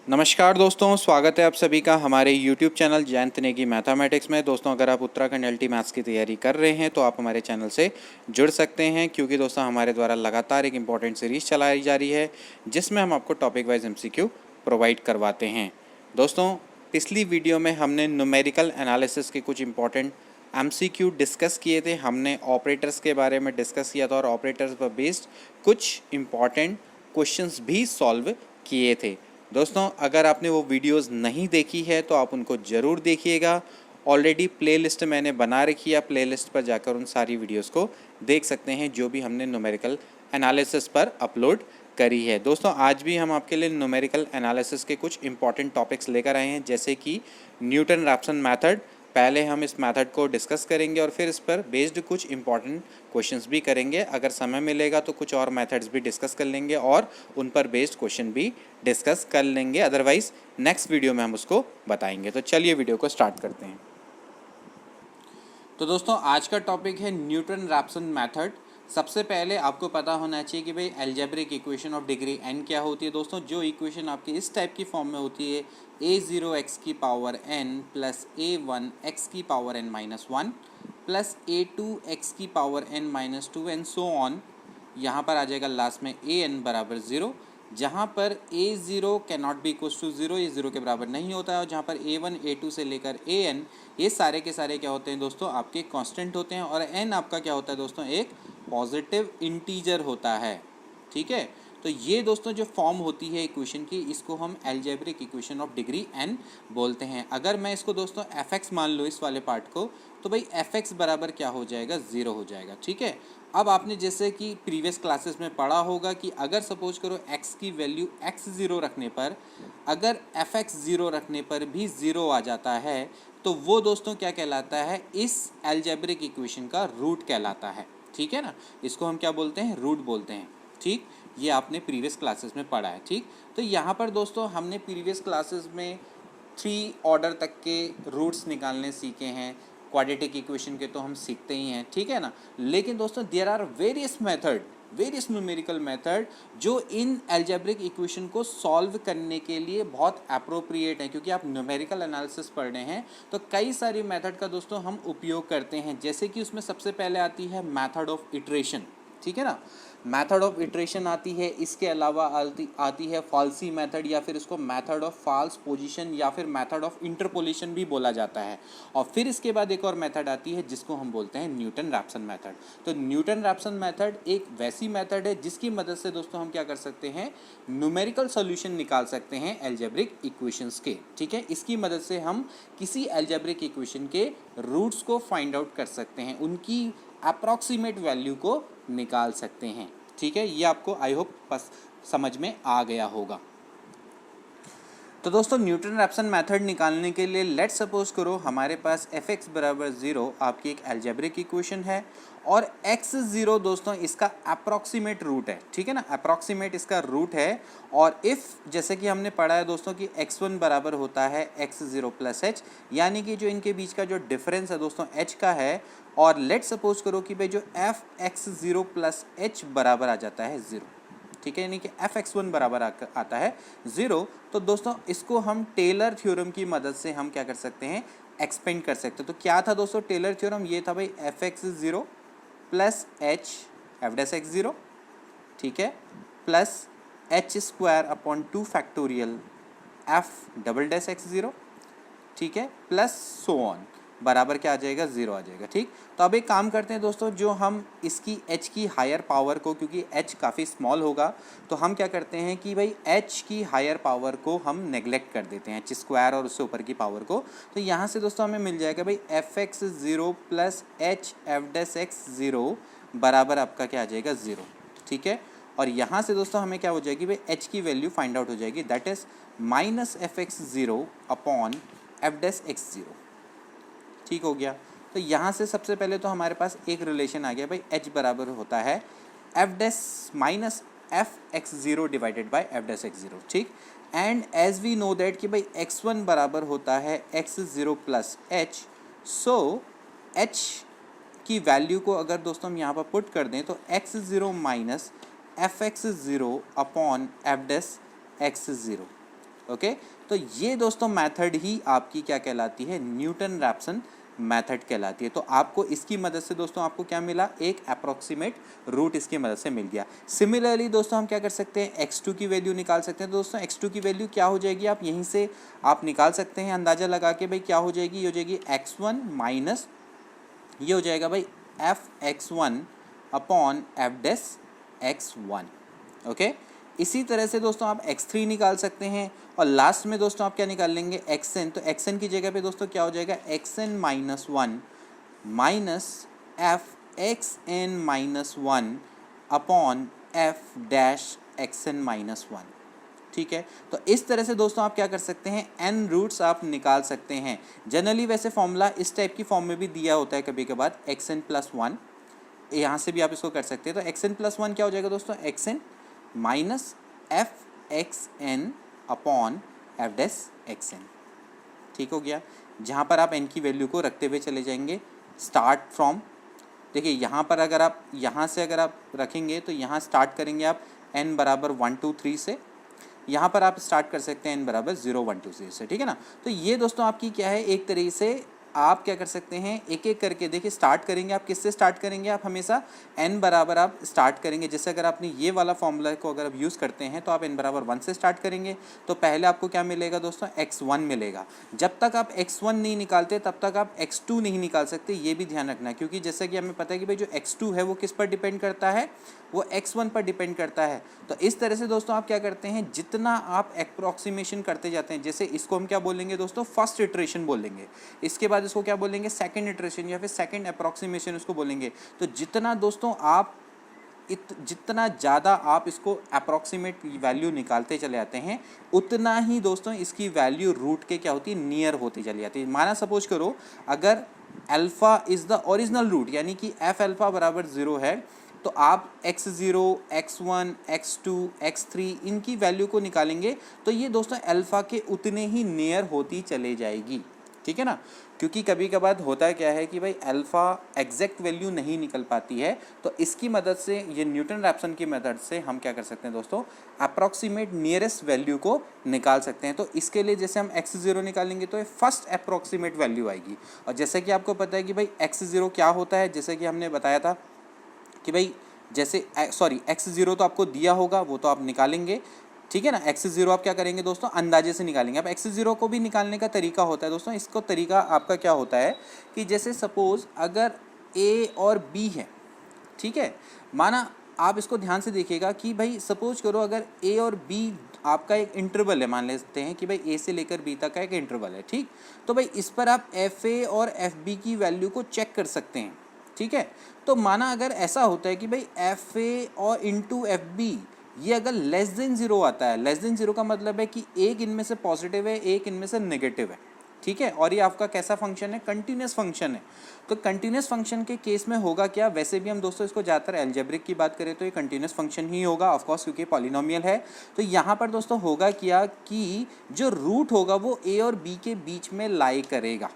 नमस्कार दोस्तों, स्वागत है आप सभी का हमारे YouTube channel Jayant Negi mathematics में। दोस्तों, अगर आप उत्तराखंड LT मैथ्स की तैयारी कर रहे हैं तो आप हमारे चैनल से जुड़ सकते हैं, क्योंकि दोस्तों हमारे द्वारा लगातार एक इम्पॉर्टेंट सीरीज़ चलाई जा रही है जिसमें हम आपको टॉपिक वाइज MCQ प्रोवाइड करवाते हैं। दोस्तों, पिछली वीडियो में हमने न्यूमेरिकल एनालिसिस के कुछ इंपॉर्टेंट MCQ डिस्कस किए थे। हमने ऑपरेटर्स के बारे में डिस्कस किया था और ऑपरेटर्स पर बेस्ड कुछ इम्पॉर्टेंट क्वेश्चंस भी सॉल्व किए थे। दोस्तों, अगर आपने वो वीडियोस नहीं देखी है तो आप उनको ज़रूर देखिएगा। ऑलरेडी प्लेलिस्ट मैंने बना रखी है, प्लेलिस्ट पर जाकर उन सारी वीडियोस को देख सकते हैं जो भी हमने न्यूमेरिकल एनालिसिस पर अपलोड करी है। दोस्तों, आज भी हम आपके लिए न्यूमेरिकल एनालिसिस के कुछ इंपॉर्टेंट टॉपिक्स लेकर आए हैं, जैसे कि न्यूटन रैप्सन मेथड। पहले हम इस मेथड को डिस्कस करेंगे और फिर इस पर बेस्ड कुछ इंपॉर्टेंट क्वेश्चंस भी करेंगे। अगर समय मिलेगा तो कुछ और मेथड्स भी डिस्कस कर लेंगे और उन पर बेस्ड क्वेश्चन भी डिस्कस कर लेंगे। अदरवाइज नेक्स्ट वीडियो में हम उसको बताएंगे। तो चलिए वीडियो को स्टार्ट करते हैं। तो दोस्तों, आज का टॉपिक है न्यूटन रैप्सन मेथड। सबसे पहले आपको पता होना चाहिए कि भाई algebraic equation of degree n क्या होती है। दोस्तों, जो इक्वेशन आपकी इस टाइप की फॉर्म में होती है a0 x की power n plus a1 x की power n minus 1 plus a2 x की power n minus 2 and so on. यहाँ पर आ जाएगा लास्ट में an बराबर 0, जहाँ पर a0 can not be equals to 0, ये 0 के बराबर नहीं होता है। और जहाँ पर a1 a2 से लेकर an ये सारे के सारे क्या होते हैं दोस्तों, आपके कांस्टेंट होते हैं। और n आपका क्या होता है दोस्तों, एक पॉजिटिव इंटीजर होता है। ठीक है, तो ये दोस्तों जो फॉर्म होती है इक्वेशन की, इसको हम algebraic equation of degree n बोलते हैं। अगर मैं इसको दोस्तों fx मान लूँ इस वाले पार्ट को, तो भाई fx बराबर क्या हो जाएगा, 0 हो जाएगा। ठीक है, अब आपने जैसे कि प्रीवियस क्लासेस में पढ़ा होगा कि अगर सपोज करो x की वैल्यू x0 रखने पर, अगर fx 0 रखने पर भी 0 आ जाता है तो वो दोस्तों क्या कहलाता है, इस अलजेब्रिक इक्वेशन का रूट कहलाता है। ठीक है ना, इसको हम क्या बोलते हैं, रूट बोलते हैं। ठीक, ये आपने प्रीवियस क्लासेस में पढ़ा है। ठीक, तो यहाँ पर दोस्तों हमने प्रीवियस क्लासेस में 3 ऑर्डर तक के रूट्स निकालने सीखे हैं। क्वाड्रेटिक इक्वेशन के तो हम सीखते ही हैं, ठीक है ना। लेकिन दोस्तों there are various numerical method जो इन अलजेब्रिक इक्वेशन को सॉल्व करने के लिए बहुत अप्रोप्रिएट है, क्योंकि आप न्यूमेरिकल एनालिसिस पढ़ रहे हैं तो कई सारी मेथड का दोस्तों हम उपयोग करते हैं। जैसे कि उसमें सबसे पहले आती है मेथड ऑफ इटरेशन। ठीक है ना, मेथड ऑफ इटरेशन आती है। इसके अलावा आती है फॉल्सी मेथड, या फिर इसको मेथड ऑफ फॉल्स पोजीशन या फिर मेथड ऑफ इंटरपोलेशन भी बोला जाता है। और फिर इसके बाद एक और मेथड आती है जिसको हम बोलते हैं न्यूटन रैप्सन मेथड। तो न्यूटन रैप्सन मेथड एक वैसी मेथड है जिसकी मदद से दोस्तों हम क्या कर सकते हैं, न्यूमेरिकल सॉल्यूशन निकाल सकते हैं अलजेब्रिक इक्वेशंस के। ठीक है, इसकी मदद से हम किसी अलजेब्रिक इक्वेशन के रूट्स को फाइंड आउट कर सकते हैं, उनकी अप्रॉक्सीमेट वैल्यू को निकाल सकते हैं। ठीक है, ये आपको आई होप समझ में आ गया होगा। तो दोस्तों, न्यूटन रैप्सन मेथड निकालने के लिए लेट्स सपोज करो हमारे पास fx बराबर 0 आपकी एक अलजेब्रिक इक्वेशन है और x0 दोस्तों इसका अप्रॉक्सीमेट रूट है। ठीक है ना, अप्रॉक्सीमेट इसका रूट है। और इफ़ जैसे कि हमने पढ़ा है दोस्तों कि x1 बराबर होता है x0 प्लस h, यानी कि जो इनके बीच का जो डिफरेंस है दोस्तों h का है। और लेट्स सपोज करो कि भाई जो fx0 प्लस h बराबर आ जाता है 0। ठीक है, यानी कि fx1 बराबर आता है 0। तो दोस्तों इसको हम टेलर थ्योरम की मदद से हम क्या कर सकते हैं, एक्सपेंड कर सकते हैं। तो क्या था दोस्तों टेलर थ्योरम, ये था भाई fx0 plus h f dash x0, ठीक है, plus h square upon 2 factorial f double dash x0, ठीक है, प्लस सो ऑन, बराबर क्या आ जाएगा, 0 आ जाएगा। ठीक, तो अब एक काम करते हैं दोस्तों, जो हम इसकी h की हायर पावर को, क्योंकि h काफ़ी स्मॉल होगा, तो हम क्या करते हैं कि भाई h की हायर पावर को हम नेग्लेक्ट कर देते हैं, h स्क्वायर और उससे ऊपर की पावर को। तो यहाँ से दोस्तों हमें मिल जाएगा भाई fx0 plus h f dash x0 बराबर आपका क्या आ जाएगा, 0। ठीक है, और यहाँ से दोस्तों हमें क्या हो जाएगी भाई, h की वैल्यू फाइंड आउट हो जाएगी, that is minus fx0 upon f dash x0। ठीक हो गया। तो यहाँ से सबसे पहले तो हमारे पास एक रिलेशन आ गया भाई, h बराबर होता है f dash minus f(x0) divided by f dash x0। ठीक, and as we know that कि भाई x1 बराबर होता है x0 plus h, so h की वैल्यू को अगर दोस्तों हम यहाँ पर पुट कर दें तो x0 minus fx0 upon f dash x0। Okay, तो ये दोस्तों मेथड ही आपकी क्या कहलाती है, न्यूटन रैप्सन मेथड कहलाती है। तो आपको इसकी मदद से दोस्तों आपको क्या मिला, एक अप्रोक्सीमेट रूट इसकी मदद से मिल गया। सिमिलरली दोस्तों हम क्या कर सकते हैं, x2 की वैल्यू निकाल सकते हैं। तो दोस्तों x2 की वैल्यू क्या हो जाएगी, आप यहीं से आप निकाल सकते हैं अंदाज़ा लगा के भाई क्या हो जाएगी, ये हो जाएगी x1 माइनस ये हो जाएगा भाई f(x1) अपॉन f(x1). ओके, इसी तरह से दोस्तों आप x3 निकाल सकते हैं और लास्ट में दोस्तों आप क्या निकाल लेंगे, xn। तो xn की जगह पे दोस्तों क्या हो जाएगा, xn minus 1 minus f(xn minus 1) upon f(xn minus 1). ठीक है, तो इस तरह से दोस्तों आप क्या कर सकते हैं, n रूट्स आप निकाल सकते हैं। जनरली वैसे फॉर्मूला इस टाइप की फॉर्म में भी दिया होता है कभी कभार, xn प्लस 1, यहाँ से भी आप इसको कर सकते हैं। तो xn प्लस 1 क्या हो जाएगा दोस्तों, xn minus f(xn) upon f(xn). ठीक हो गया, जहाँ पर आप n की वैल्यू को रखते हुए चले जाएंगे स्टार्ट फ्रॉम, देखिए यहाँ पर अगर आप यहाँ से अगर आप रखेंगे तो यहाँ स्टार्ट करेंगे आप n बराबर 1 2 3 से, यहाँ पर आप स्टार्ट कर सकते हैं n बराबर 0 1 2 3 से। ठीक है ना, तो ये दोस्तों आपकी क्या है, एक तरीके से आप क्या कर सकते हैं, एक एक करके देखिए स्टार्ट करेंगे आप, किससे स्टार्ट करेंगे, आप हमेशा n बराबर आप स्टार्ट करेंगे। जैसे अगर आपने ये वाला फॉर्मूला को अगर आप यूज़ करते हैं तो आप n बराबर 1 से स्टार्ट करेंगे, तो पहले आपको क्या मिलेगा दोस्तों, x1 मिलेगा। जब तक आप x1 नहीं निकालते तब तक आप x2 नहीं निकाल सकते, ये भी ध्यान रखना है, क्योंकि जैसा कि हमें पता है कि भाई जो x2 है वो किस पर डिपेंड करता है, वो x1 पर डिपेंड करता है। तो इस तरह से दोस्तों आप क्या करते हैं, जितना आप अप्रॉक्सीमेशन करते जाते हैं, जैसे इसको हम क्या बोलेंगे दोस्तों, फर्स्ट इटरेशन बोलेंगे, इसके बाद इसको क्या बोलेंगे, सेकंड इटरेशन या फिर सेकंड अप्रॉक्सीमेशन उसको बोलेंगे। तो जितना दोस्तों आप जितना ज़्यादा आप इसको अप्रॉक्सीमेट वैल्यू निकालते चले जाते हैं, उतना ही दोस्तों इसकी वैल्यू रूट के क्या होती है, नियर होती चली जाती है। माना सपोज करो अगर alpha is the original root, यानी कि एफ अल्फ़ा बराबर 0 है, तो आप x0, x1, x2, x3 इनकी वैल्यू को निकालेंगे तो ये दोस्तों अल्फ़ा के उतने ही नियर होती चले जाएगी। ठीक है ना, क्योंकि कभी कभार होता है क्या है कि भाई अल्फ़ा एग्जैक्ट वैल्यू नहीं निकल पाती है, तो इसकी मदद से, ये न्यूटन रैप्सन की मेथड से हम क्या कर सकते हैं दोस्तों, अप्रॉक्सीमेट नियरेस्ट वैल्यू को निकाल सकते हैं। तो इसके लिए जैसे हम x0 निकालेंगे तो ये फर्स्ट अप्रॉक्सीमेट वैल्यू आएगी। और जैसे कि आपको पता है कि भाई x0 क्या होता है, जैसे कि हमने बताया था कि भाई जैसे x0 तो आपको दिया होगा, वो तो आप निकालेंगे। ठीक है ना, x0 आप क्या करेंगे दोस्तों, अंदाजे से निकालेंगे। अब x0 को भी निकालने का तरीका होता है दोस्तों, इसको तरीका आपका क्या होता है कि जैसे सपोज अगर a और b है, ठीक है, माना आप इसको ध्यान से देखिएगा कि भाई सपोज करो अगर a और b आपका एक इंटरवल है, मान लेते हैं कि भाई a से लेकर b तक का एक इंटरवल है। ठीक, तो भाई इस पर आप fa और fb की वैल्यू को चेक कर सकते हैं। ठीक है, तो माना अगर ऐसा होता है कि भाई fa और इंटू fb ये अगर लेस देन 0 आता है, लेस देन 0 का मतलब है कि एक इनमें से पॉजिटिव है, एक इनमें से नेगेटिव है। ठीक है, और ये आपका कैसा फंक्शन है, कंटिन्यूस फंक्शन है। तो कंटिन्यूस फंक्शन के केस में होगा क्या, वैसे भी हम दोस्तों इसको ज़्यादातर एल्जेब्रिक की बात करें तो ये कंटिन्यूस फंक्शन ही होगा ऑफकोर्स, क्योंकि पॉलिनोमियल है। तो यहाँ पर दोस्तों होगा क्या कि जो रूट होगा वो a और b के बीच में लाई करेगा।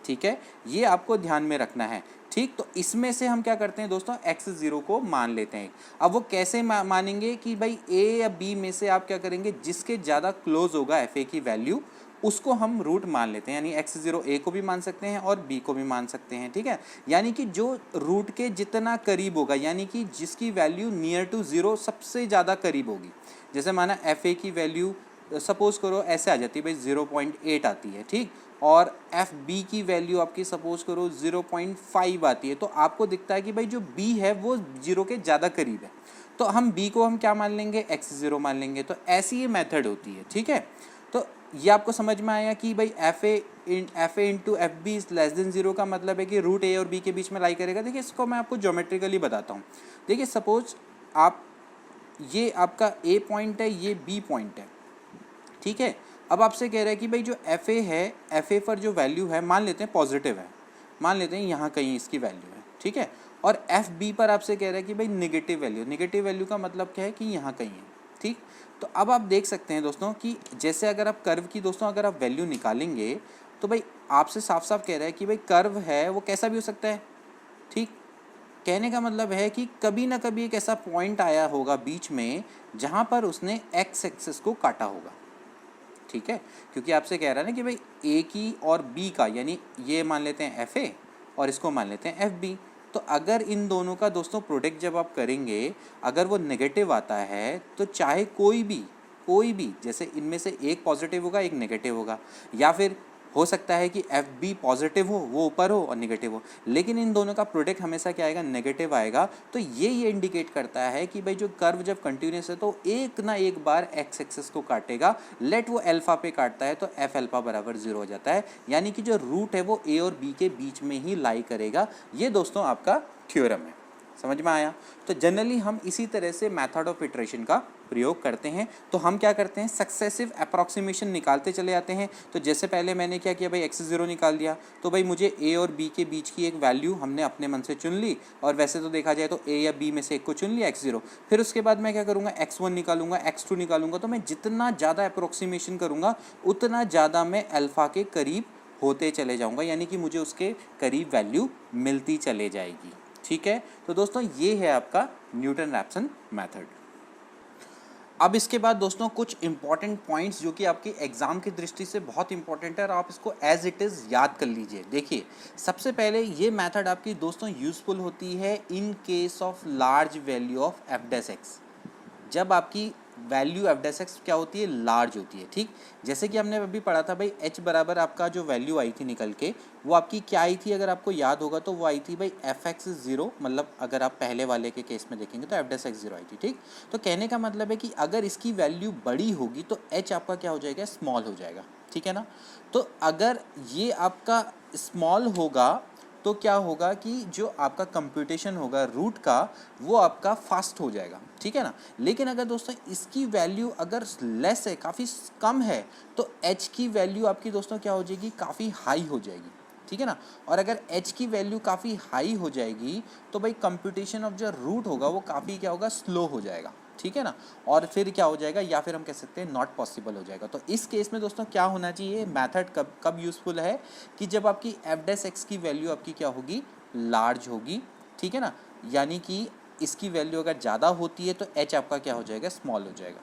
ठीक है, ये आपको ध्यान में रखना है। ठीक, तो इसमें से हम क्या करते हैं दोस्तों, x0 को मान लेते हैं। अब वो कैसे मानेंगे कि भाई a या b में से आप क्या करेंगे, जिसके ज़्यादा क्लोज होगा fa की वैल्यू उसको हम रूट मान लेते हैं, यानी x0 a को भी मान सकते हैं और b को भी मान सकते हैं। ठीक है, यानी कि जो रूट के जितना करीब होगा, यानी कि जिसकी वैल्यू नियर टू 0 सबसे ज़्यादा करीब होगी। जैसे माना fa की वैल्यू सपोज करो ऐसे आ जाती है भाई 0.8 आती है। ठीक, और FB की वैल्यू आपकी सपोज करो 0.5 आती है, तो आपको दिखता है कि भाई जो B है वो 0 के ज़्यादा करीब है, तो हम B को हम क्या मान लेंगे, x0 मान लेंगे। तो ऐसी ये मेथड होती है। ठीक है, तो ये आपको समझ में आया कि भाई FA into FB is less than 0 का मतलब है कि रूट A और B के बीच में लाई करेगा। देखिए इसको मैं आपको ज्योमेट्रिकली बताता हूँ। देखिए सपोज आप, ये आपका A पॉइंट है, ये B पॉइंट है। ठीक है, अब आपसे कह रहा है कि भाई जो FA है, FA पर जो वैल्यू है मान लेते हैं पॉजिटिव है, मान लेते हैं यहाँ कहीं इसकी वैल्यू है। ठीक है, और FB पर आपसे कह रहा है कि भाई नेगेटिव वैल्यू, नेगेटिव वैल्यू का मतलब क्या है कि यहाँ कहीं है। ठीक, तो अब आप देख सकते हैं दोस्तों कि जैसे अगर आप कर्व की दोस्तों अगर आप वैल्यू निकालेंगे तो भाई आपसे साफ साफ कह रहा है कि भाई कर्व है वो कैसा भी हो सकता है। ठीक, कहने का मतलब है कि कभी ना कभी एक ऐसा पॉइंट आया होगा बीच में जहाँ पर उसने एक्स एक्सिस को काटा होगा। ठीक है, क्योंकि आपसे कह रहा है ना कि भाई ए की और बी का, यानी ये मान लेते हैं एफ ए और इसको मान लेते हैं एफ बी। तो अगर इन दोनों का दोस्तों प्रोडक्ट जब आप करेंगे, अगर वो नेगेटिव आता है तो चाहे कोई भी जैसे इनमें से एक पॉजिटिव होगा एक नेगेटिव होगा, या फिर हो सकता है कि एफ बी पॉजिटिव हो, वो ऊपर हो और नेगेटिव हो, लेकिन इन दोनों का प्रोडक्ट हमेशा क्या आएगा, नेगेटिव आएगा। तो ये इंडिकेट करता है कि भाई जो कर्व जब कंटिन्यूस है तो एक ना एक बार एक्स एक्सिस को काटेगा, लेट वो अल्फा पे काटता है तो एफ अल्फा बराबर 0 हो जाता है, यानी कि जो रूट है वो ए और बी के बीच में ही लाई करेगा। ये दोस्तों आपका थ्योरम है, समझ में आया। तो जनरली हम इसी तरह से मेथड ऑफ इटरेशन का प्रयोग करते हैं। तो हम क्या करते हैं, सक्सेसिव अप्रॉक्सीमेशन निकालते चले जाते हैं। तो जैसे पहले मैंने क्या किया भाई, x0 निकाल दिया, तो भाई मुझे a और b के बीच की एक वैल्यू हमने अपने मन से चुन ली, और वैसे तो देखा जाए तो a या b में से एक को चुन लिया, x0। फिर उसके बाद मैं क्या करूँगा, x1 निकालूंगा, x2 निकालूंगा। तो मैं जितना ज़्यादा अप्रॉक्सीमेशन करूँगा उतना ज़्यादा मैं अल्फ़ा के करीब होते चले जाऊँगा, यानी कि मुझे उसके करीब वैल्यू मिलती चले जाएगी। ठीक है, तो दोस्तों ये है आपका न्यूटन रैप्सन मेथड। अब इसके बाद दोस्तों कुछ इंपॉर्टेंट पॉइंट्स जो कि आपके एग्जाम की दृष्टि से बहुत इंपॉर्टेंट है और आप इसको एज इट इज़ याद कर लीजिए। देखिए, सबसे पहले ये मेथड आपकी दोस्तों यूजफुल होती है in case of large value of F dash x. जब आपकी वैल्यू एफ डैश एक्स क्या होती है, लार्ज होती है। ठीक, जैसे कि हमने अभी पढ़ा था भाई h बराबर आपका जो वैल्यू आई थी निकल के, वो आपकी क्या आई थी, अगर आपको याद होगा तो वो आई थी भाई एफ एक्स 0, मतलब अगर आप पहले वाले के केस में देखेंगे तो एफ डैश एक्स 0 आई थी। ठीक, तो कहने का मतलब है कि अगर इसकी वैल्यू बड़ी होगी तो h आपका क्या हो जाएगा, स्मॉल हो जाएगा। ठीक है ना, तो अगर ये आपका स्मॉल होगा तो क्या होगा कि जो आपका कंप्यूटेशन होगा रूट का, वो आपका फास्ट हो जाएगा। ठीक है ना, लेकिन अगर दोस्तों इसकी वैल्यू अगर लेस है, काफ़ी कम है, तो h की वैल्यू आपकी दोस्तों क्या हो जाएगी, काफ़ी हाई हो जाएगी। ठीक है ना, और अगर h की वैल्यू काफ़ी हाई हो जाएगी तो भाई कंप्यूटेशन ऑफ जो रूट होगा वो काफ़ी क्या होगा, स्लो हो जाएगा। ठीक है ना, और फिर क्या हो जाएगा, या फिर हम कह सकते हैं नॉट पॉसिबल हो जाएगा। तो इस केस में दोस्तों क्या होना चाहिए, मेथड कब यूजफुल है, कि जब आपकी एफ डैश एक्स की वैल्यू आपकी क्या होगी, लार्ज होगी। ठीक है ना, यानी कि इसकी वैल्यू अगर ज़्यादा होती है तो h आपका क्या हो जाएगा, स्मॉल हो जाएगा।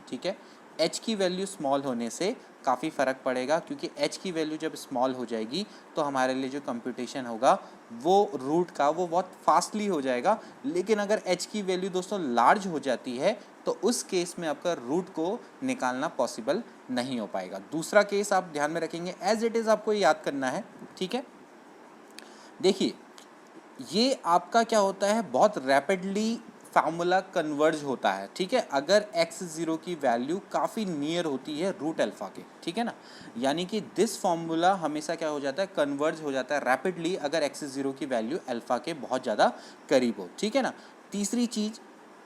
ठीक है, h की वैल्यू स्मॉल होने से काफ़ी फ़र्क पड़ेगा, क्योंकि h की वैल्यू जब स्मॉल हो जाएगी तो हमारे लिए जो कंप्यूटेशन होगा वो रूट का वो बहुत फास्टली हो जाएगा। लेकिन अगर h की वैल्यू दोस्तों लार्ज हो जाती है तो उस केस में आपका रूट को निकालना पॉसिबल नहीं हो पाएगा। दूसरा केस आप ध्यान में रखेंगे, एज इट इज़ आपको याद करना है। ठीक है, देखिए ये आपका क्या होता है, बहुत रैपिडली फार्मूला कन्वर्ज होता है। ठीक है, अगर x0 की वैल्यू काफ़ी नियर होती है रूट अल्फ़ा के। ठीक है ना, यानी कि दिस फार्मूला हमेशा क्या हो जाता है, कन्वर्ज हो जाता है रैपिडली अगर x0 की वैल्यू अल्फ़ा के बहुत ज़्यादा करीब हो। ठीक है ना, तीसरी चीज़,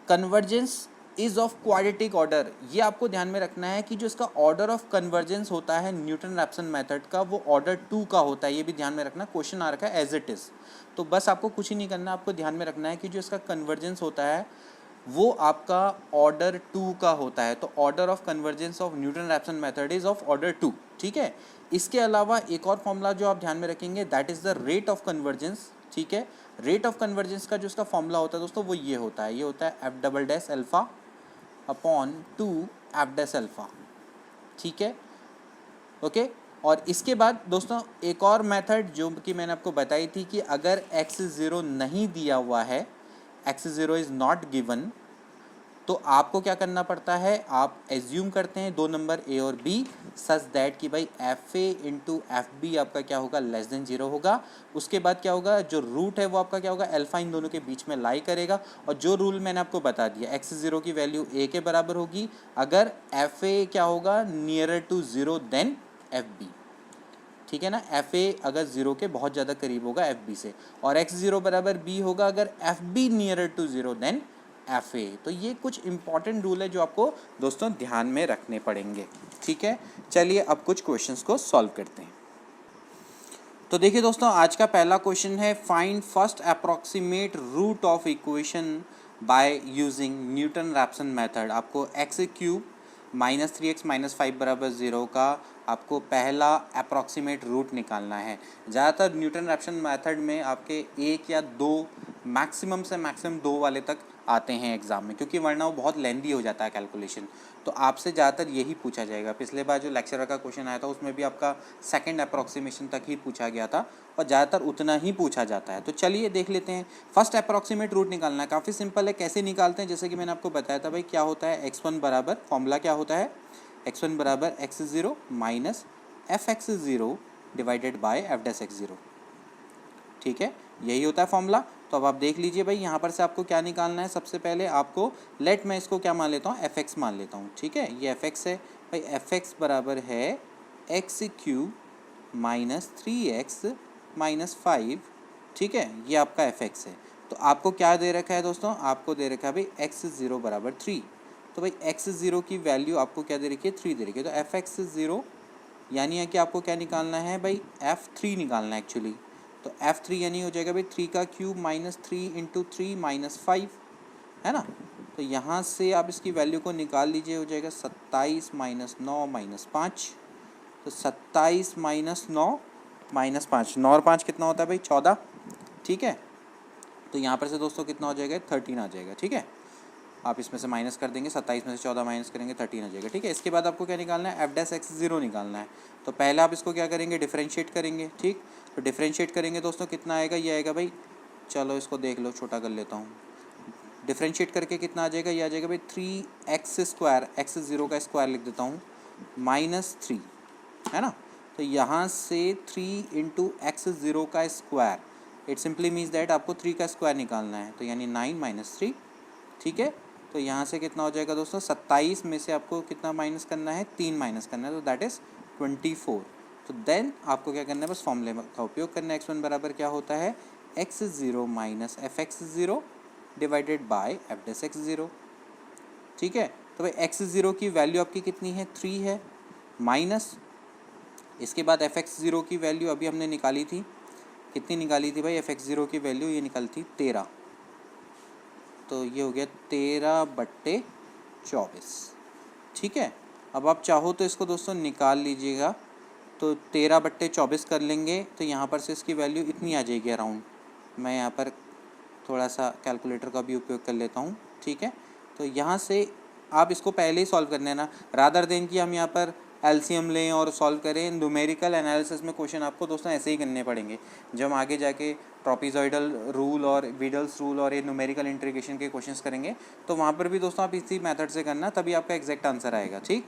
convergence is of quadratic order. ये आपको ध्यान में रखना है कि जो इसका ऑर्डर ऑफ कन्वर्जेंस होता है न्यूटन रैप्सन मेथड का, वो ऑर्डर 2 का होता है। ये भी ध्यान में रखना, क्वेश्चन आ रखा है एज इट इज़। तो बस आपको कुछ ही नहीं करना, आपको ध्यान में रखना है कि जो इसका कन्वर्जेंस होता है वो आपका ऑर्डर 2 का होता है। तो order of convergence of Newton Raphson method is of order 2। ठीक है, इसके अलावा एक और फॉर्मूला जो आप ध्यान में रखेंगे, that is the rate of convergence. ठीक है, रेट ऑफ कन्वर्जेंस का जो इसका फॉर्मूला होता है दोस्तों वो ये होता है, ये होता है F double dash alpha upon 2 F dash alpha. ठीक है, ओके। और इसके बाद दोस्तों एक और मेथड जो कि मैंने आपको बताई थी कि अगर x0 नहीं दिया हुआ है, x0 इज़ नॉट गिवन, तो आपको क्या करना पड़ता है, आप एज्यूम करते हैं 2 नंबर a और b सच दैट कि भाई F A into F B आपका क्या होगा, लेस देन 0 होगा। उसके बाद क्या होगा, जो रूट है वो आपका क्या होगा, अल्फा इन दोनों के बीच में लाई करेगा। और जो रूल मैंने आपको बता दिया, x0 की वैल्यू a के बराबर होगी अगर एफ ए क्या होगा, nearer to 0 then F B. ठीक है ना, एफ ए अगर 0 के बहुत ज़्यादा करीब होगा एफ बी से, और x0 बराबर b होगा अगर F B nearer to 0 then F A. तो ये कुछ इंपॉर्टेंट रूल है जो आपको दोस्तों ध्यान में रखने पड़ेंगे। ठीक है, चलिए अब कुछ क्वेश्चंस को सॉल्व करते हैं। तो देखिए दोस्तों, आज का पहला क्वेश्चन है, find first approximate root of equation by using Newton Raphson method. आपको X cube minus 3x minus 5 बराबर 0 का आपको पहला अप्रॉक्सीमेट रूट निकालना है। ज़्यादातर न्यूटन रैप्सन मेथड में आपके 1 या 2 मैक्सिमम से मैक्सिमम 2 वाले तक आते हैं एग्ज़ाम में, क्योंकि वरना वो बहुत लेंदी हो जाता है कैलकुलेशन। तो आपसे ज़्यादातर यही पूछा जाएगा। पिछले बार जो लेक्चरर का क्वेश्चन आया था उसमें भी आपका सेकंड अप्रॉक्सीमेशन तक ही पूछा गया था और ज़्यादातर उतना ही पूछा जाता है। तो चलिए देख लेते हैं। फर्स्ट अप्रॉक्सीमेट रूट निकालना है, काफ़ी सिंपल है। कैसे निकालते हैं, जैसे कि मैंने आपको बताया था भाई, क्या होता है x1 बराबर, फॉर्मूला क्या होता है, x1 बराबर x0 minus fx0 divided by f'(x0), ठीक है, यही होता है फॉर्मूला। तो अब आप देख लीजिए भाई, यहाँ पर से आपको क्या निकालना है। सबसे पहले आपको मैं इसको क्या मान लेता हूँ, fx मान लेता हूँ, ठीक है, ये fx है भाई। fx बराबर है x³ माइनस 3x माइनस 5, ठीक है, ये आपका fx है। तो आपको क्या दे रखा है दोस्तों, आपको दे रखा है भाई x0 बराबर 3। तो भाई x0 की वैल्यू आपको क्या दे रखी है, 3 दे रखी है। तो fx0 यानी कि आपको क्या निकालना है भाई, f3 निकालना है एक्चुअली। तो f3 यानी हो जाएगा भाई 3 का क्यूब माइनस 3 इंटू 3 माइनस 5, है ना। तो यहाँ से आप इसकी वैल्यू को निकाल लीजिए, हो जाएगा 27 माइनस 9 माइनस 5। तो 27 माइनस 9 माइनस 5, 9 और 5 कितना होता है भाई, 14, ठीक है। तो यहाँ पर से दोस्तों कितना हो जाएगा, 13 आ जाएगा, ठीक है। आप इसमें से माइनस कर देंगे, 27 में से 14 माइनस करेंगे, 13 आ जाएगा, ठीक है। इसके बाद आपको क्या निकालना है, f'(x0) निकालना है। तो पहले आप इसको क्या करेंगे, डिफरेंशिएट करेंगे, ठीक। तो डिफरेंशिएट करेंगे दोस्तों, कितना आएगा, ये आएगा भाई, चलो इसको देख लो, छोटा कर लेता हूँ। डिफरेंशिएट करके कितना आ जाएगा, ये आ जाएगा भाई 3x², x0 का स्क्वायर लिख देता हूँ, माइनस 3, है ना। तो यहाँ से 3 इंटू x0 का square, it simply means that आपको 3 का स्क्वायर निकालना है। तो यानी 9 माइनस 3, ठीक है। तो यहाँ से कितना हो जाएगा दोस्तों, 27 में से आपको कितना माइनस करना है, 3 माइनस करना है, तो दैट इज़ 24। तो देन आपको क्या करना है, बस फॉर्मूले का उपयोग करना है। x1 बराबर क्या होता है, x0 minus fx0 divided by f'(x0), ठीक है। तो भाई x0 की वैल्यू आपकी कितनी है, 3 है, माइनस इसके बाद fx0 की वैल्यू अभी हमने निकाली थी, कितनी निकाली थी भाई, fx0 की वैल्यू ये निकली थी 13। तो ये हो गया 13/24, ठीक है। अब आप चाहो तो इसको दोस्तों निकाल लीजिएगा, तो 13/24 कर लेंगे, तो यहाँ पर से इसकी वैल्यू इतनी आ जाएगी अराउंड। मैं यहाँ पर थोड़ा सा कैलकुलेटर का भी उपयोग कर लेता हूँ, ठीक है। तो यहाँ से आप इसको पहले ही सॉल्व करना है ना, रादर देन कि हम यहाँ पर एलसीएम लें और सॉल्व करें। न्यूमेरिकल एनालिसिस में क्वेश्चन आपको दोस्तों ऐसे ही करने पड़ेंगे। जब हम आगे जाके ट्रॉपिजॉइडल रूल और विडल्स रूल और ये न्यूमेरिकल इंटीग्रेशन के क्वेश्चंस करेंगे, तो वहाँ पर भी दोस्तों आप इसी मेथड से करना, तभी आपका एग्जैक्ट आंसर आएगा, ठीक।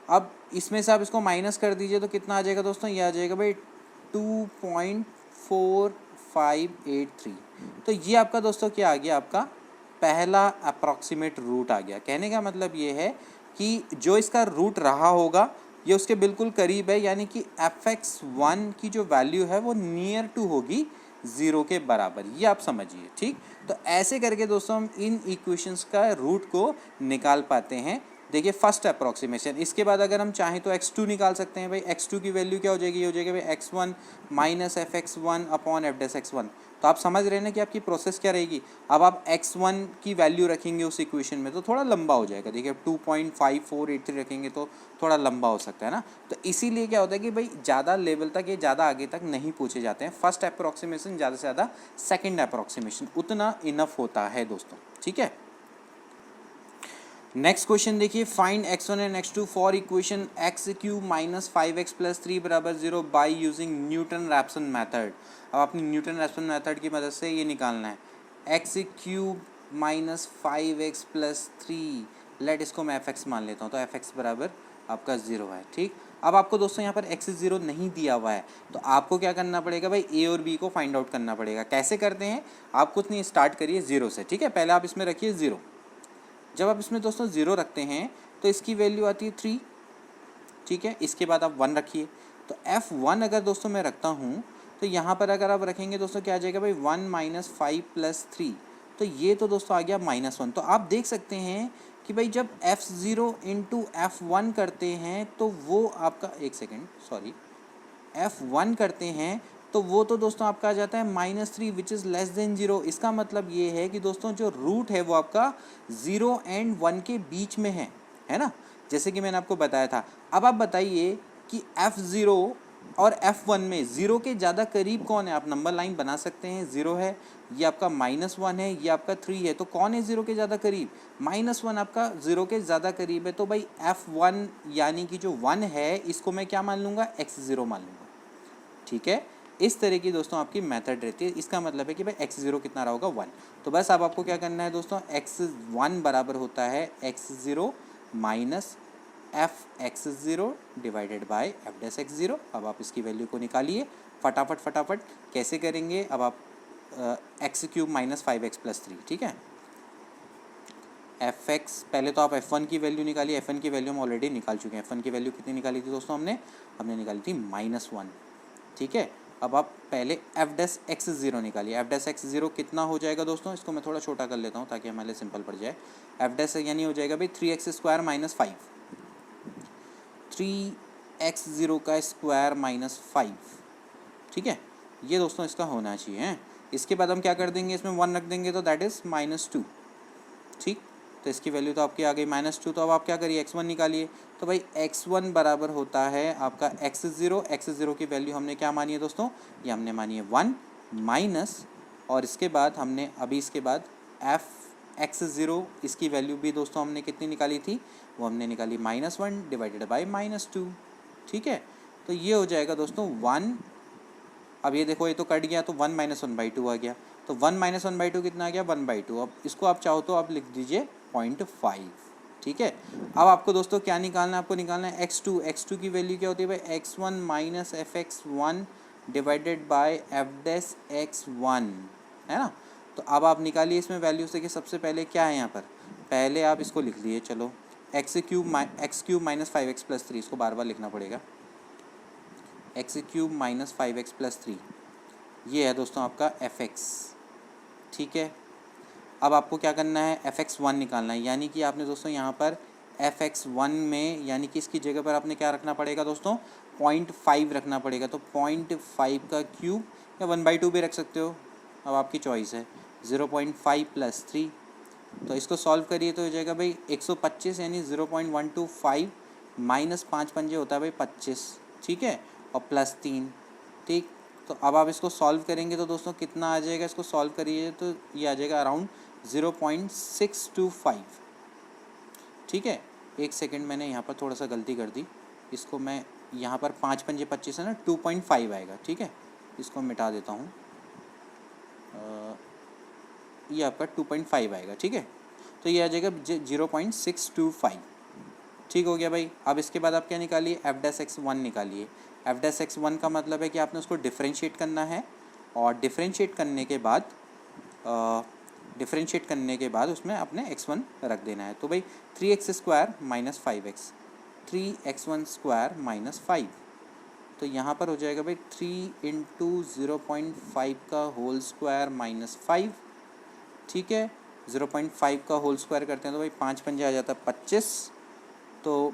अब इसमें से आप इसको माइनस कर दीजिए, तो कितना आ जाएगा दोस्तों, ये आ जाएगा भाई 2.4583। तो ये आपका दोस्तों क्या आ गया, आपका पहला अप्रॉक्सीमेट रूट आ गया। कहने का मतलब ये है कि जो इसका रूट रहा होगा ये उसके बिल्कुल करीब है, यानी कि fx1 की जो वैल्यू है वो नियर टू होगी 0 के बराबर, ये आप समझिए, ठीक। तो ऐसे करके दोस्तों हम इन इक्वेशंस का रूट को निकाल पाते हैं। देखिए फर्स्ट अप्रॉक्सीमेशन। इसके बाद अगर हम चाहें तो x2 निकाल सकते हैं भाई। x2 की वैल्यू क्या हो जाएगी, ये हो जाएगा भाई x1 minus fx1 upon f'(x1). तो आप समझ रहे हैं ना कि आपकी प्रोसेस क्या रहेगी। अब आप x1 की वैल्यू रखेंगे उस इक्वेशन में तो थोड़ा लंबा हो जाएगा। देखिए 2.5483 रखेंगे तो थोड़ा लंबा हो सकता है ना। तो इसीलिए क्या होता है कि भाई ज़्यादा लेवल तक ये ज़्यादा आगे तक नहीं पूछे जाते हैं। फर्स्ट अप्रॉक्सीमेशन ज़्यादा से ज़्यादा सेकेंड अप्रॉक्सीमेशन उतना इनफ होता है दोस्तों, ठीक है। नेक्स्ट क्वेश्चन देखिए, find x1 and x2 for equation x³ minus 5x plus 3 बराबर 0 by using Newton Raphson method. अब अपनी न्यूटन रैप्सन मेथड की मदद से ये निकालना है, x³ minus 5x plus 3, late इसको मैं fx मान लेता हूँ, तो fx बराबर आपका 0 है, ठीक। अब आपको दोस्तों यहाँ पर x0 नहीं दिया हुआ है, तो आपको क्या करना पड़ेगा भाई, a और b को फाइंड आउट करना पड़ेगा। कैसे करते हैं, आप कुछ नहीं, स्टार्ट करिए 0 से, ठीक है। पहले आप इसमें रखिए 0। जब आप इसमें दोस्तों 0 रखते हैं तो इसकी वैल्यू आती है 3, ठीक है। इसके बाद आप 1 रखिए, तो f1 अगर दोस्तों मैं रखता हूँ तो यहाँ पर अगर आप रखेंगे दोस्तों क्या आ जाएगा भाई, 1 माइनस 5 प्लस 3, तो ये तो दोस्तों आ गया -1। तो आप देख सकते हैं कि भाई जब f0 इंटू f1 करते हैं तो वो आपका, एक सेकेंड सॉरी, f1 करते हैं तो वो तो दोस्तों आपका आ जाता है -3 विच इज़ लेस देन 0। इसका मतलब ये है कि दोस्तों जो रूट है वो आपका 0 एंड 1 के बीच में है ना, जैसे कि मैंने आपको बताया था। अब आप बताइए कि f0 और F1 में ज़ीरो के ज़्यादा करीब कौन है, आप नंबर लाइन बना सकते हैं। ज़ीरो है, ये आपका -1 है, ये आपका 3 है, तो कौन है ज़ीरो के ज़्यादा करीब, -1 आपका ज़ीरो के ज़्यादा करीब है। तो भाई F1 यानी कि जो 1 है इसको मैं क्या मान लूँगा, x0 मान लूँगा। ठीक है, इस तरह की दोस्तों आपकी मेथड रहती है। इसका मतलब है कि भाई x0 कितना रहा होगा, 1। तो बस अब आपको क्या करना है दोस्तों, x1 बराबर होता है x0 minus f(x0) divided bye f'(x0). अब आप इसकी वैल्यू को निकालिए फटाफट फटाफट। कैसे करेंगे, अब आप x³ माइनस 5x प्लस 3, ठीक है। fx पहले तो आप f1 की वैल्यू निकालिए। f1 की वैल्यू हम ऑलरेडी निकाल चुके हैं। f1 की वैल्यू कितनी निकाली थी दोस्तों, हमने निकाली थी -1, ठीक है। अब आप पहले f'(x0) निकालिए। f'(x0) कितना हो जाएगा दोस्तों, इसको मैं थोड़ा छोटा कर लेता हूँ ताकि हमारे लिए सिंपल पड़ जाए। f' यानी हो जाएगा भाई 3x² माइनस 5, 3x0 का स्क्वायर माइनस 5, ठीक है। ये दोस्तों इसका होना चाहिए। इसके बाद हम क्या कर देंगे, इसमें 1 रख देंगे तो दैट इज़ -2, ठीक। तो इसकी वैल्यू तो आपकी आ गई -2। तो अब आप क्या करिए, x1 निकालिए। तो भाई x1 बराबर होता है आपका x0 की वैल्यू हमने क्या मानी है दोस्तों, ये हमने मानी है 1 माइनस, और इसके बाद हमने इसके बाद f(x0) इसकी वैल्यू भी दोस्तों हमने कितनी निकाली थी, वो हमने निकाली -1 डिवाइडेड बाई -2, ठीक है। तो ये हो जाएगा दोस्तों 1। अब ये देखो, ये तो कट गया तो 1 - 1/2 आ गया। तो 1 - 1/2 कितना आ गया, 1/2। अब इसको आप चाहो तो आप लिख दीजिए 0.5, ठीक है। अब आपको दोस्तों क्या निकालना है, आपको निकालना है x2 की वैल्यू क्या होती है भाई, x1 minus f(x1) divided by f'(x1), है ना। तो अब आप निकालिए इसमें वैल्यू से कि सबसे पहले क्या है यहाँ पर, पहले आप इसको लिख लिए, चलो x³ माइनस 5x प्लस 3, इसको बार बार लिखना पड़ेगा, x³ माइनस 5x प्लस 3, ये है दोस्तों आपका fx, ठीक है। अब आपको क्या करना है, f(x1) निकालना है, यानी कि आपने दोस्तों यहाँ पर f(x1) में यानी कि इसकी जगह पर आपने क्या रखना पड़ेगा दोस्तों, 0.5 रखना पड़ेगा। तो 0.5 का क्यूब या 1/2 भी रख सकते हो, अब आपकी चॉइस है। 0.5 प्लस 3, तो इसको सॉल्व करिए तो हो जाएगा भाई 125, यानी 0.125 माइनस 5 पंजे होता है भाई 25, ठीक है, और प्लस 3, ठीक। तो अब आप इसको सॉल्व करेंगे तो दोस्तों कितना आ जाएगा, इसको सॉल्व करिए तो ये आ जाएगा अराउंड 0.625, ठीक है। एक सेकंड, मैंने यहाँ पर थोड़ा सा गलती कर दी, इसको मैं यहाँ पर 5 पंजे 25 है ना, 2.5 आएगा, ठीक है। इसको मिटा देता हूँ, ये आपका 2.5 आएगा, ठीक है। तो ये आ जाएगा 0.625, ठीक हो गया भाई। अब इसके बाद आप क्या निकालिए, f'(x1) निकालिए। f'(x1) का मतलब है कि आपने उसको डिफरेंशिएट करना है, और डिफरेंशिएट करने के बाद उसमें अपने x1 रख देना है। तो भाई 3x² minus 5x, 3x1² minus 5, तो यहाँ पर हो जाएगा भाई 3 इंटू 0.5 का होल स्क्वायर माइनस 5, ठीक है। 0.5 का होल स्क्वायर करते हैं तो भाई 5 पंजे आ जाता है 25, तो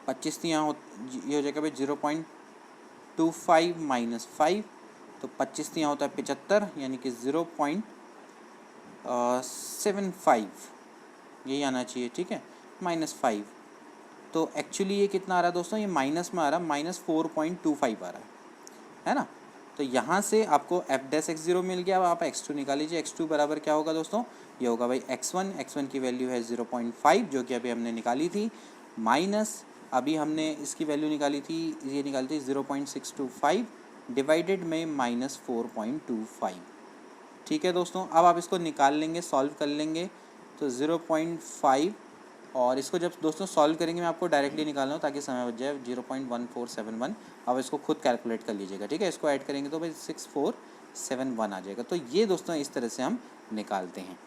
25 यहाँ ये हो जाएगा भाई 0.25 माइनस 5, तो 25 यहाँ होता है 75, यानी कि 0.75 यही आना चाहिए, ठीक है, -5। तो एक्चुअली ये कितना आ रहा है दोस्तों, ये माइनस में आ रहा है, -4.25 आ रहा है ना। तो यहाँ से आपको f'(x0) मिल गया। अब आप x2 निकाल लीजिए। x2 बराबर क्या होगा दोस्तों, ये होगा भाई x1 की वैल्यू है 0.5 जो कि अभी हमने निकाली थी, माइनस अभी हमने इसकी वैल्यू निकाली थी, ये निकाली थी 0.625 डिवाइडेड में -4.25, ठीक है दोस्तों। अब आप इसको निकाल लेंगे, सॉल्व कर लेंगे, तो 0.5, और इसको जब दोस्तों सॉल्व करेंगे मैं आपको डायरेक्टली निकालना हूँ ताकि समय बच जाए, 0.1471। अब इसको खुद कैलकुलेट कर लीजिएगा, ठीक है। इसको ऐड करेंगे तो भाई 6471 आ जाएगा। तो ये दोस्तों इस तरह से हम निकालते हैं।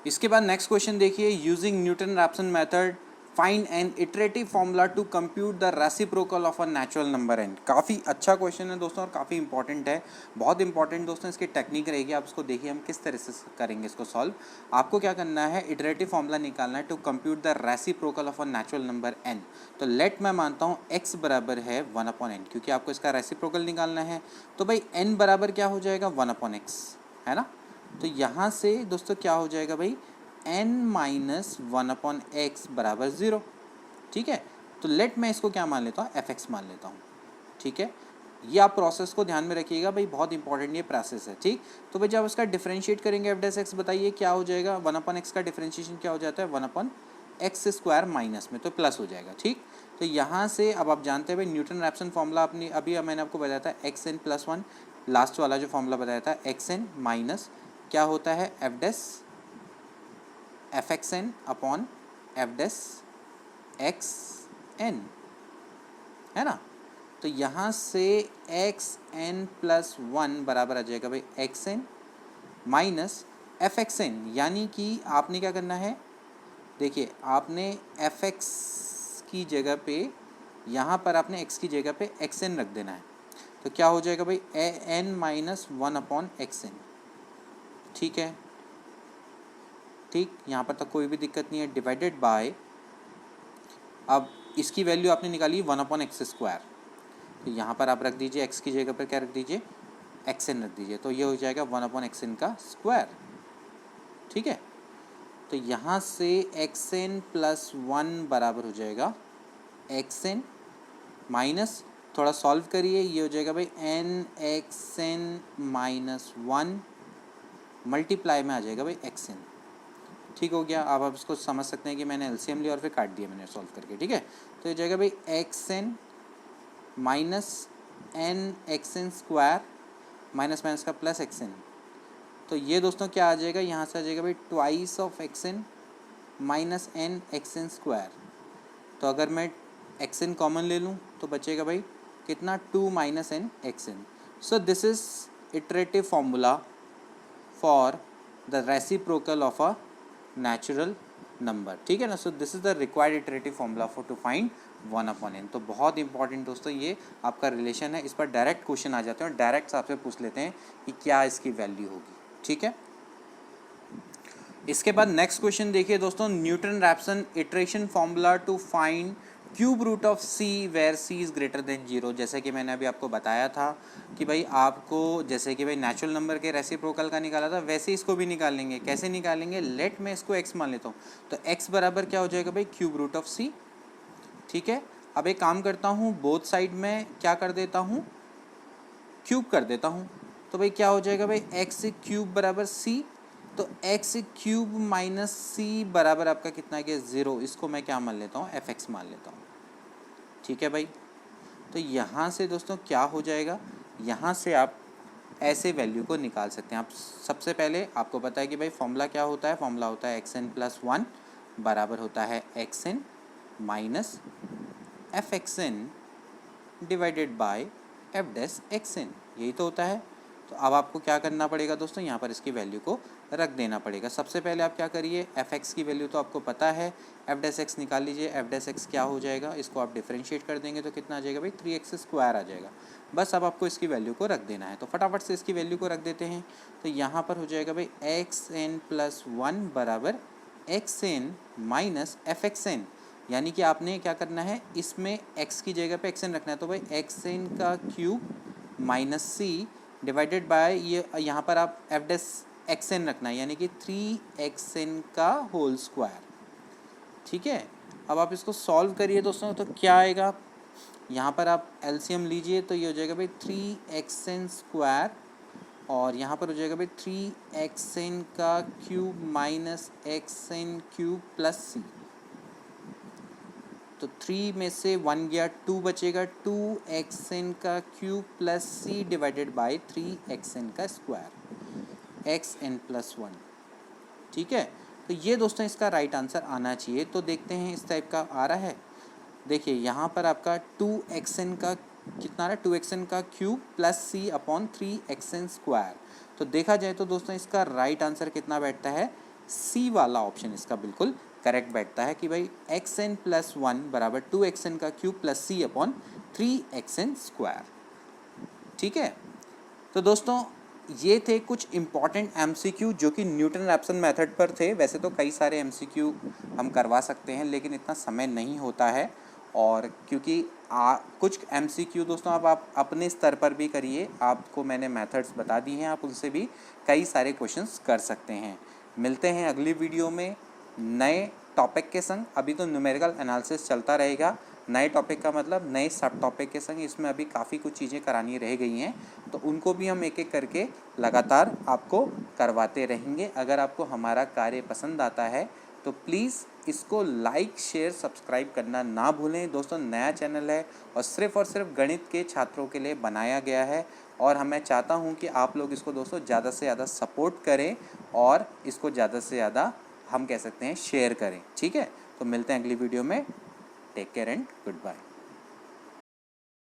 इसके बाद नेक्स्ट क्वेश्चन देखिए, using Newton Raphson method find an iterative formula to compute the reciprocal of a natural number n। काफ़ी अच्छा क्वेश्चन है दोस्तों और काफ़ी इंपॉर्टेंट है, बहुत इंपॉर्टेंट दोस्तों। इसकी टेक्निक रहेगी, आप इसको देखिए हम किस तरह से करेंगे इसको सॉल्व। आपको क्या करना है, इटरेटिव फॉर्मूला निकालना है to compute the reciprocal of a natural number n। तो लेट मैं मानता हूँ x बराबर है 1/n, क्योंकि आपको इसका रेसिप्रोकल निकालना है। तो भाई n बराबर क्या हो जाएगा, 1/x, है ना। तो यहाँ से दोस्तों क्या हो जाएगा भाई, n - 1/x बराबर 0, ठीक है। तो लेट मैं इसको क्या मान लेता हूँ, fx मान लेता हूँ। ठीक है, ये आप प्रोसेस को ध्यान में रखिएगा भाई, बहुत इंपॉर्टेंट ये प्रोसेस है। ठीक, तो भाई जब इसका डिफरेंशिएट करेंगे एफ डैश एक्स, बताइए क्या हो जाएगा, 1/x का डिफरेंशिएशन क्या हो जाता है, 1/x² माइनस में तो प्लस हो जाएगा। ठीक, तो यहाँ से अब आप जानते हैं भाई न्यूटन रैप्सन फॉर्मूला अपनी अभी मैंने आपको बताया था xn+1, लास्ट वाला जो फॉर्मूला बताया था xn माइनस क्या होता है fxn अपॉन f'(x_n) है ना। तो यहाँ से xn+1 बराबर आ जाएगा भाई xn माइनस fxn, यानी कि आपने क्या करना है, देखिए आपने fx की जगह पे यहाँ पर आपने x की जगह पे xn रख देना है। तो क्या हो जाएगा भाई n-1/xn। ठीक है, ठीक, यहाँ पर तक कोई भी दिक्कत नहीं है। डिवाइडेड बाय, अब इसकी वैल्यू आपने निकाली 1/x², तो यहाँ पर आप रख दीजिए x की जगह पर क्या रख दीजिए, xn रख दीजिए, तो ये हो जाएगा 1/xn²। ठीक है, तो यहाँ से xn+1 बराबर हो जाएगा xn माइनस, थोड़ा सॉल्व करिए, ये हो जाएगा भाई n(xn-1) मल्टीप्लाई में आ जाएगा भाई xn। ठीक हो गया, अब आप इसको समझ सकते हैं कि मैंने एलसीएम लिया और फिर काट दिया मैंने सॉल्व करके। ठीक है, तो ये जाएगा भाई xn minus n(xn² minus minus का प्लस xn। तो ये दोस्तों क्या आ जाएगा, यहाँ से आ जाएगा भाई twice of xn minus n(xn²। तो अगर मैं xn कॉमन ले लूँ तो बचेगा भाई कितना, 2 minus n(xn). So this is iterative formula for the reciprocal of a natural number. ठीक है ना, so this is the required iterative formula for to find 1/n। तो बहुत इंपॉर्टेंट दोस्तों ये आपका रिलेशन है, इस पर डायरेक्ट क्वेश्चन आ जाते हैं और डायरेक्ट आपसे पूछ लेते हैं कि क्या इसकी वैल्यू होगी। ठीक है, इसके बाद नेक्स्ट क्वेश्चन देखिए दोस्तों, Newton Raphson iteration formula to find cube root of c where c is greater than 0। जैसे कि मैंने अभी आपको बताया था कि भाई आपको जैसे कि भाई नेचुरल नंबर के रेसिप्रोकल का निकाला था, वैसे इसको भी निकालेंगे। कैसे निकालेंगे, लेट मैं इसको x मान लेता हूँ, तो x बराबर क्या हो जाएगा भाई, क्यूब रूट ऑफ c। ठीक है, अब एक काम करता हूँ, बोथ साइड में क्या कर देता हूँ, क्यूब कर देता हूँ। तो भाई क्या हो जाएगा भाई, x³ बराबर c, तो x³ माइनस c बराबर आपका कितना है, 0। इसको मैं क्या मान लेता हूँ, fx मान लेता हूँ। ठीक है भाई, तो यहाँ से दोस्तों क्या हो जाएगा, यहाँ से आप ऐसे वैल्यू को निकाल सकते हैं। आप सबसे पहले आपको पता है कि भाई फॉर्मूला क्या होता है, फॉर्मूला होता है xn+1 बराबर होता है xn minus fxn divided by f'(xn), यही तो होता है। तो अब आपको क्या करना पड़ेगा दोस्तों, यहाँ पर इसकी वैल्यू को रख देना पड़ेगा। सबसे पहले आप क्या करिए, fx की वैल्यू तो आपको पता है, f'(x) निकाल लीजिए। f'(x) क्या हो जाएगा, इसको आप डिफरेंशिएट कर देंगे तो कितना आ जाएगा भाई, 3x² आ जाएगा। बस अब आपको इसकी वैल्यू को रख देना है, तो फटाफट से इसकी वैल्यू को रख देते हैं। तो यहाँ पर हो जाएगा भाई xn+1 बराबर xn माइनस fxn, यानी कि आपने क्या करना है, इसमें x की जगह पे xn रखना है। तो भाई xn³ minus c divided by ये यहाँ पर आप f'(xn) रखना है, यानी कि 3xn²। ठीक है, अब आप इसको सॉल्व करिए दोस्तों, तो क्या आएगा, यहाँ पर आप एलसीएम लीजिए तो ये हो जाएगा भाई 3xn² और यहाँ पर हो जाएगा भाई 3xn³ minus xn³ plus c। तो 3 में से 1 गया, 2 बचेगा, 2xn³ plus c divided by 3xn², xn+1। ठीक है, तो ये दोस्तों इसका राइट आंसर आना चाहिए। तो देखते हैं इस टाइप का आ रहा है। देखिए यहाँ पर आपका 2xn का कितना रहा, 2xn³ plus c upon 3xn²। तो देखा जाए तो दोस्तों इसका राइट आंसर कितना बैठता है, सी वाला ऑप्शन इसका बिल्कुल करेक्ट बैठता है कि भाई xn+1 बराबर 2xn³ plus c upon 3xn²। ठीक है, तो दोस्तों ये थे कुछ इम्पॉर्टेंट MCQ जो कि न्यूटन रैप्सन मेथड पर थे। वैसे तो कई सारे MCQ हम करवा सकते हैं, लेकिन इतना समय नहीं होता है। और क्योंकि कुछ MCQ दोस्तों आप अपने स्तर पर भी करिए, आपको मैंने मेथड्स बता दी हैं, आप उनसे भी कई सारे क्वेश्चंस कर सकते हैं। मिलते हैं अगली वीडियो में नए टॉपिक के संग। अभी तो न्यूमेरिकल एनालिसिस चलता रहेगा, नए टॉपिक का मतलब नए सब टॉपिक के संग इसमें अभी काफ़ी कुछ चीज़ें करानी रह गई हैं, तो उनको भी हम एक एक करके लगातार आपको करवाते रहेंगे। अगर आपको हमारा कार्य पसंद आता है तो प्लीज़ इसको लाइक शेयर सब्सक्राइब करना ना भूलें। दोस्तों नया चैनल है और सिर्फ गणित के छात्रों के लिए बनाया गया है, और मैं चाहता हूं कि आप लोग इसको दोस्तों ज़्यादा से ज़्यादा सपोर्ट करें और इसको ज़्यादा से ज़्यादा हम कह सकते हैं शेयर करें। ठीक है, तो मिलते हैं अगली वीडियो में। Take care and good bye.